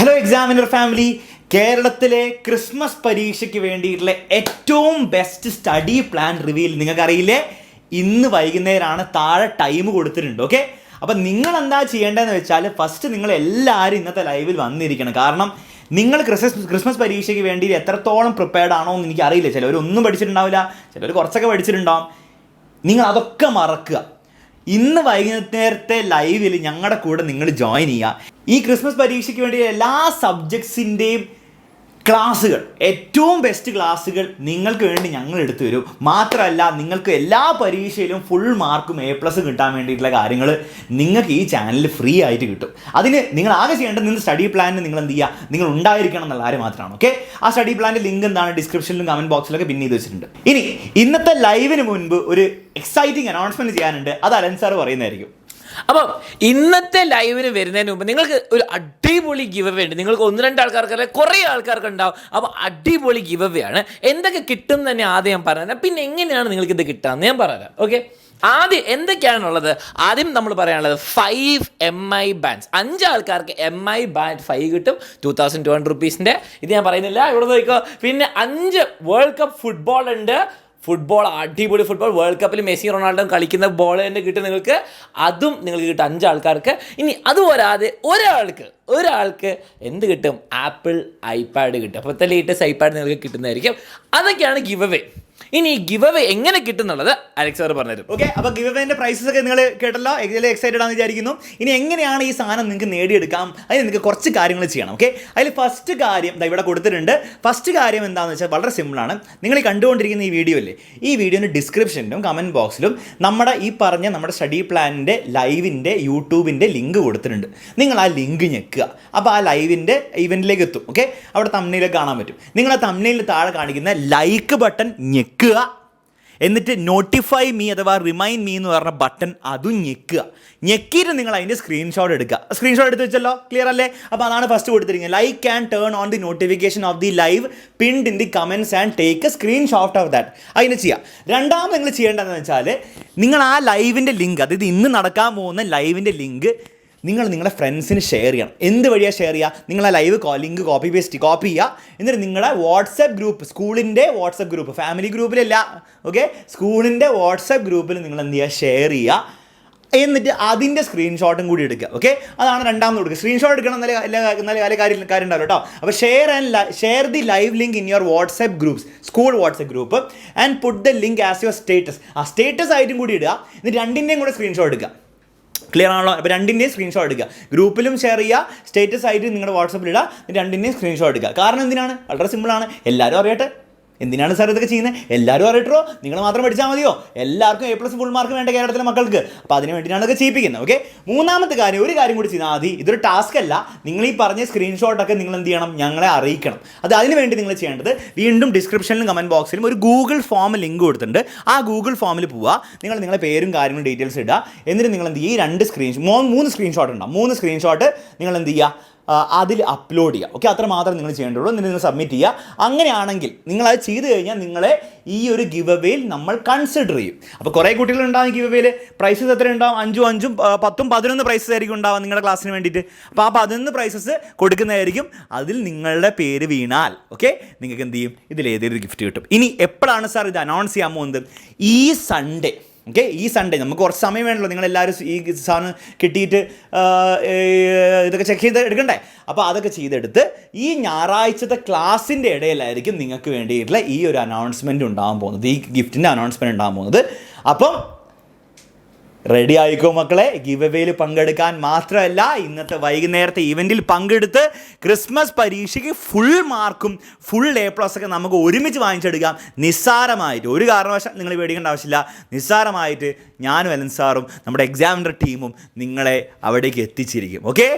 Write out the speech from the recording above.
Hello examiner family, കേരളത്തിലെ Christmas പരീക്ഷയ്ക്ക് വേണ്ടിയിട്ടുള്ള ഏറ്റവും ബെസ്റ്റ് സ്റ്റഡി പ്ലാൻ റിവീൽ നിങ്ങൾക്കറിയില്ലേ? ഇന്ന് വൈകുന്നേരമാണ്. താഴെ ടൈം കൊടുത്തിട്ടുണ്ട്. ഓക്കെ, അപ്പം നിങ്ങൾ എന്താ ചെയ്യേണ്ടതെന്ന് വെച്ചാൽ ഫസ്റ്റ് നിങ്ങൾ എല്ലാവരും ഇന്നത്തെ ലൈവിൽ വന്നിരിക്കണം. കാരണം നിങ്ങൾ ക്രിസ്മസ് പരീക്ഷയ്ക്ക് വേണ്ടി എത്രത്തോളം പ്രിപ്പയർഡ് ആണോ എന്ന് എനിക്കറിയില്ല. ചിലവർ ഒന്നും പഠിച്ചിട്ടുണ്ടാവില്ല, ചിലവർ കുറച്ചൊക്കെ പഠിച്ചിട്ടുണ്ടാവും. നിങ്ങൾ അതൊക്കെ മറക്കുക. ഇന്ന് വൈകുന്നേരത്തെ ലൈവിൽ ഞങ്ങളുടെ കൂടെ നിങ്ങൾ ജോയിൻ ചെയ്യുക. ഈ ക്രിസ്മസ് പരീക്ഷയ്ക്ക് വേണ്ടി എല്ലാ സബ്ജക്ട്സിൻ്റെയും ക്ലാസ്സുകൾ, ഏറ്റവും ബെസ്റ്റ് ക്ലാസ്സുകൾ നിങ്ങൾക്ക് വേണ്ടി ഞങ്ങൾ എടുത്തു തരും. മാത്രമല്ല, നിങ്ങൾക്ക് എല്ലാ പരീക്ഷയിലും ഫുൾ മാർക്കും A+ കിട്ടാൻ വേണ്ടിയിട്ടുള്ള കാര്യങ്ങൾ നിങ്ങൾക്ക് ഈ ചാനലിൽ ഫ്രീ ആയിട്ട് കിട്ടും. അതിന് നിങ്ങൾ ആകെ ചെയ്യേണ്ടത് നിങ്ങൾ സ്റ്റഡി പ്ലാനിന് നിങ്ങൾ എന്ത് ചെയ്യുക, നിങ്ങൾ ഉണ്ടായിരിക്കണം എന്നുള്ള കാര്യം മാത്രമാണ്. ഓക്കെ, ആ സ്റ്റഡി പ്ലാനിൻ്റെ ലിങ്ക് എന്താണ് ഡിസ്ക്രിപ്ഷനിലും കമൻറ്റ് ബോക്സിലൊക്കെ പിൻ ചെയ്ത് വെച്ചിട്ടുണ്ട്. ഇനി ഇന്നത്തെ ലൈവിന് മുൻപ് ഒരു എക്സൈറ്റിംഗ് അനൗൺസ്മെൻറ്റ് ചെയ്യാനുണ്ട്. അത് അലൻ സാർ പറയുന്നതായിരിക്കും. അപ്പം ഇന്നത്തെ ലൈവിന് വരുന്നതിന് മുമ്പ് നിങ്ങൾക്ക് ഒരു അടിപൊളി ഗിവ് അവേ ഉണ്ട്. നിങ്ങൾക്ക് 1-2 ആൾക്കാർക്കല്ല, കുറേ ആൾക്കാർക്ക് ഉണ്ടാവും. അപ്പോൾ അടിപൊളി ഗിവ് അവേ ആണ്. എന്തൊക്കെ കിട്ടും തന്നെ ആദ്യം ഞാൻ പറഞ്ഞുതരാം, പിന്നെ എങ്ങനെയാണ് നിങ്ങൾക്ക് ഇത് കിട്ടാമെന്ന് ഞാൻ പറഞ്ഞുതരാം. ഓക്കെ, ആദ്യം എന്തൊക്കെയാണുള്ളത്? ആദ്യം നമ്മൾ പറയാനുള്ളത് 5 MI ബാൻഡ്സ്. 5 ആൾക്കാർക്ക് MI ബാൻഡ് 5 കിട്ടും, 2200 റുപ്പീസിൻ്റെ. ഇത് ഞാൻ പറയുന്നില്ല, ഇവിടെ നോക്കിക്കോ. പിന്നെ 5 വേൾഡ് കപ്പ് ഫുട്ബോൾ ഉണ്ട്. ഫുട്ബോൾ, അടിപൊളി ഫുട്ബോൾ, വേൾഡ് കപ്പിൽ മെസ്സി റൊണാൾഡോ കളിക്കുന്ന ബോൾ തന്നെ കിട്ടും നിങ്ങൾക്ക്. അതും നിങ്ങൾക്ക് കിട്ടും 5 ആൾക്കാർക്ക്. ഇനി അതുപോരാതെ ഒരാൾക്ക് എന്ത് കിട്ടും? ആപ്പിൾ ഐപാഡ് കിട്ടും. അപ്പോൾ ലേറ്റസ്റ്റ് ഐപാഡ് നിങ്ങൾക്ക് കിട്ടുന്നതായിരിക്കും. അതൊക്കെയാണ് ഗിവ് അവേ. ഇനി ഈ ഗിവ് അവേ എങ്ങനെ കിട്ടും എന്നുള്ളത് അലക്സ് സാർ പറഞ്ഞുതരും. ഓക്കെ, അപ്പോൾ ഗിവ് അവേൻ്റെ പ്രൈസസ് ഒക്കെ നിങ്ങൾ കേട്ടല്ലോ, എക്സൈറ്റഡ് ആണെന്ന് വിചാരിക്കുന്നു. ഇനി എങ്ങനെയാണ് ഈ സാധനം നിങ്ങൾക്ക് നേടിയെടുക്കാം? അതിന് നിങ്ങൾക്ക് കുറച്ച് കാര്യങ്ങൾ ചെയ്യണം. ഓക്കെ, അതിൽ ഫസ്റ്റ് കാര്യം ഇവിടെ കൊടുത്തിട്ടുണ്ട്. ഫസ്റ്റ് കാര്യം എന്താണെന്ന് വെച്ചാൽ വളരെ സിമ്പിളാണ്. നിങ്ങൾ ഈ കണ്ടുകൊണ്ടിരിക്കുന്ന ഈ വീഡിയോ അല്ലേ, ഈ വീഡിയോൻ്റെ ഡിസ്ക്രിപ്ഷനിലും കമൻറ്റ് ബോക്സിലും നമ്മുടെ നമ്മുടെ സ്റ്റഡി പ്ലാനിൻ്റെ ലൈവിൻ്റെ യൂട്യൂബിൻ്റെ ലിങ്ക് കൊടുത്തിട്ടുണ്ട്. നിങ്ങൾ ആ ലിങ്ക് ഞെക്കുക. അപ്പോൾ ആ ലൈവിൻ്റെ ഇവൻറ്റിലേക്ക് എത്തും. ഓക്കെ, അവിടെ തംബ്നെയിലൊക്കെ കാണാൻ പറ്റും. നിങ്ങൾ ആ തംബ്നെയിലിൽ താഴെ കാണിക്കുന്ന ലൈക്ക് ബട്ടൺ ഞെക്കുക. എന്നിട്ട് നോട്ടിഫൈ മീ അഥവാ റിമൈൻഡ് മീ എന്ന് പറഞ്ഞ ബട്ടൺ അതും ഞെക്കുക. ഞെക്കിയിട്ട് നിങ്ങൾ അതിൻ്റെ സ്ക്രീൻഷോട്ട് എടുക്കുക. സ്ക്രീൻഷോട്ട് എടുത്ത് വെച്ചല്ലോ, ക്ലിയർ അല്ലേ? അപ്പോൾ അതാണ് ഫസ്റ്റ് കൊടുത്തിരിക്കുന്നത്. Like and turn on the notification of the live pinned in the comments and take A screenshot of that. അതിന് ചെയ്യുക. രണ്ടാമത് നിങ്ങൾ ചെയ്യേണ്ടതെന്ന് വെച്ചാൽ നിങ്ങൾ ആ ലൈവിൻ്റെ ലിങ്ക്, അതായത് ഇന്ന് നടക്കാൻ പോകുന്ന ലൈവിൻ്റെ ലിങ്ക് നിങ്ങൾ നിങ്ങളുടെ ഫ്രണ്ട്സിന് ഷെയർ ചെയ്യണം. എന്ത് വഴിയാണ് ഷെയർ ചെയ്യുക? നിങ്ങൾ ആ ലൈവ് ലിങ്ക് കോപ്പി ചെയ്യുക. എന്നിട്ട് നിങ്ങളുടെ വാട്സപ്പ് ഗ്രൂപ്പ്, സ്കൂളിൻ്റെ വാട്സപ്പ് ഗ്രൂപ്പ്, ഫാമിലി ഗ്രൂപ്പിലല്ല, ഓക്കെ, സ്കൂളിൻ്റെ വാട്സപ്പ് ഗ്രൂപ്പിൽ നിങ്ങൾ എന്ത് ചെയ്യുക? ഷെയർ ചെയ്യുക. എന്നിട്ട് അതിൻ്റെ സ്ക്രീൻഷോട്ടും കൂടി എടുക്കുക. ഓക്കെ, അതാണ് രണ്ടാമത് കൊടുക്കുക. സ്ക്രീൻഷോട്ട് എടുക്കണം, നല്ല കാര്യം ഉണ്ടാവില്ല കേട്ടോ. അപ്പോൾ share the live link in your WhatsApp groups, school WhatsApp group, and put the link as your status. ആ സ്റ്റേറ്റസ് ആയിട്ടും കൂടി ഇടുക. എന്നിട്ട് രണ്ടിൻ്റെയും കൂടെ സ്ക്രീൻഷോട്ട് എടുക്കുക. ക്ലിയർ ആണല്ലോ? അപ്പോൾ രണ്ടിൻ്റെയും സ്ക്രീൻഷോട്ട് എടുക്കുക. ഗ്രൂപ്പിലും ഷെയർ ചെയ്യുക, സ്റ്റേറ്റസ് ആയിട്ട് നിങ്ങളുടെ വാട്സപ്പിൽ ഇടുക. രണ്ടിൻ്റെയും സ്ക്രീൻഷോട്ട് എടുക്കുക. കാരണം എന്തിനാണ്? വളരെ സിമ്പിളാണ്. എല്ലാവരും അറിയട്ടെ. എന്തിനാണ് സാർ ഇതൊക്കെ ചെയ്യുന്നത്? എല്ലാവരും അറിയട്ടോ? നിങ്ങൾ മാത്രം പഠിച്ചാൽ മതിയോ? എല്ലാവർക്കും A+ ഫുൾ മാർക്ക് വേണ്ട കേരളത്തിലെ മക്കൾക്ക്. അപ്പോൾ അതിന് വേണ്ടിയിട്ടാണ് ഇതൊക്കെ ചെയ്യിപ്പിക്കുന്നത്. ഓക്കെ, മൂന്നാമത്തെ കാര്യം, ഒരു കാര്യം കൂടി ചെയ്താൽ മതി. ഇതൊരു ടാസ്ക് അല്ല. നിങ്ങൾ ഈ പറഞ്ഞ സ്ക്രീൻഷോട്ടൊക്കെ നിങ്ങൾ എന്ത് ചെയ്യണം? ഞങ്ങളെ അറിയിക്കണം. അതിന് വേണ്ടി നിങ്ങൾ ചെയ്യേണ്ടത്, വീണ്ടും ഡിസ്ക്രിപ്ഷനിലും കമൻറ്റ് ബോക്സിലും ഒരു ഗൂഗിൾ ഫോം ലിങ്ക് കൊടുത്തിട്ടുണ്ട്. ആ ഗൂഗിൾ ഫോമിൽ പോവുക. നിങ്ങളുടെ പേരും കാര്യങ്ങളും ഡീറ്റെയിൽസ് ഇടുക. എന്നിട്ട് നിങ്ങൾ എന്ത് ചെയ്യുക? ഈ 3 സ്ക്രീൻഷോട്ട് ഉണ്ടാവും. 3 സ്ക്രീൻഷോട്ട് നിങ്ങൾ എന്ത് ചെയ്യുക? അതിൽ അപ്ലോഡ് ചെയ്യുക. ഓക്കെ, അത്ര മാത്രം നിങ്ങൾ ചെയ്യേണ്ടുള്ളൂ. എന്നിട്ട് നിങ്ങൾ സബ്മിറ്റ് ചെയ്യുക. അങ്ങനെയാണെങ്കിൽ നിങ്ങളത് ചെയ്ത് കഴിഞ്ഞാൽ നിങ്ങളെ ഈ ഒരു ഗിവ് അവേയിൽ നമ്മൾ കൺസിഡർ ചെയ്യും. അപ്പോൾ കുറേ കുട്ടികളുണ്ടാകും ഗിവ് അവേയിൽ. പ്രൈസസ് എത്ര ഉണ്ടാവും? 5, 10, 11 പ്രൈസസ് ആയിരിക്കും ഉണ്ടാവുക നിങ്ങളുടെ ക്ലാസ്സിന് വേണ്ടിയിട്ട്. അപ്പോൾ ആ 11 പ്രൈസസ് കൊടുക്കുന്നതായിരിക്കും. അതിൽ നിങ്ങളുടെ പേര് വീണാൽ ഓക്കെ, നിങ്ങൾക്ക് എന്ത് ചെയ്യും? ഇതിലേതൊരു ഗിഫ്റ്റ് കിട്ടും. ഇനി എപ്പോഴാണ് സാർ ഇത് അനൗൺസ് ചെയ്യാൻ പോകുന്നത്? ഈ സൺഡേ. ഓക്കെ, ഈ സൺഡേ. നമുക്ക് കുറച്ച് സമയം വേണമല്ലോ, നിങ്ങളെല്ലാവരും ഈ സാധനം കിട്ടിയിട്ട് ഇതൊക്കെ ചെക്ക് ചെയ്ത് എടുക്കണ്ടേ? അപ്പോൾ അതൊക്കെ ചെയ്തെടുത്ത് ഈ ഞായറാഴ്ചത്തെ ക്ലാസ്സിൻ്റെ ഇടയിലായിരിക്കും നിങ്ങൾക്ക് വേണ്ടിയിട്ടുള്ള ഈ ഒരു അനൗൺസ്മെൻറ്റ് ഉണ്ടാകാൻ പോകുന്നത്, ഈ ഗിഫ്റ്റിൻ്റെ അനൗൺസ്മെൻറ്റ് ഉണ്ടാകാൻ പോകുന്നത്. അപ്പം റെഡി ആയിക്കോ മക്കളെ. ഗിവ് അവേയിൽ പങ്കെടുക്കാൻ മാത്രമല്ല, ഇന്നത്തെ വൈകുന്നേരത്തെ ഇവൻറ്റിൽ പങ്കെടുത്ത് ക്രിസ്മസ് പരീക്ഷയ്ക്ക് ഫുൾ മാർക്കും ഫുൾ A+ ഒക്കെ നമുക്ക് ഒരുമിച്ച് വാങ്ങിച്ചെടുക്കാം. നിസ്സാരമായിട്ട്, ഒരു കാരണവശാലും നിങ്ങൾ പേടിക്കേണ്ട ആവശ്യമില്ല. നിസ്സാരമായിട്ട് ഞാനും അലൻ സാറും നമ്മുടെ എക്സാമിനർ ടീമും നിങ്ങളെ അവിടേക്ക് എത്തിച്ചിരിക്കും. ഓക്കെ.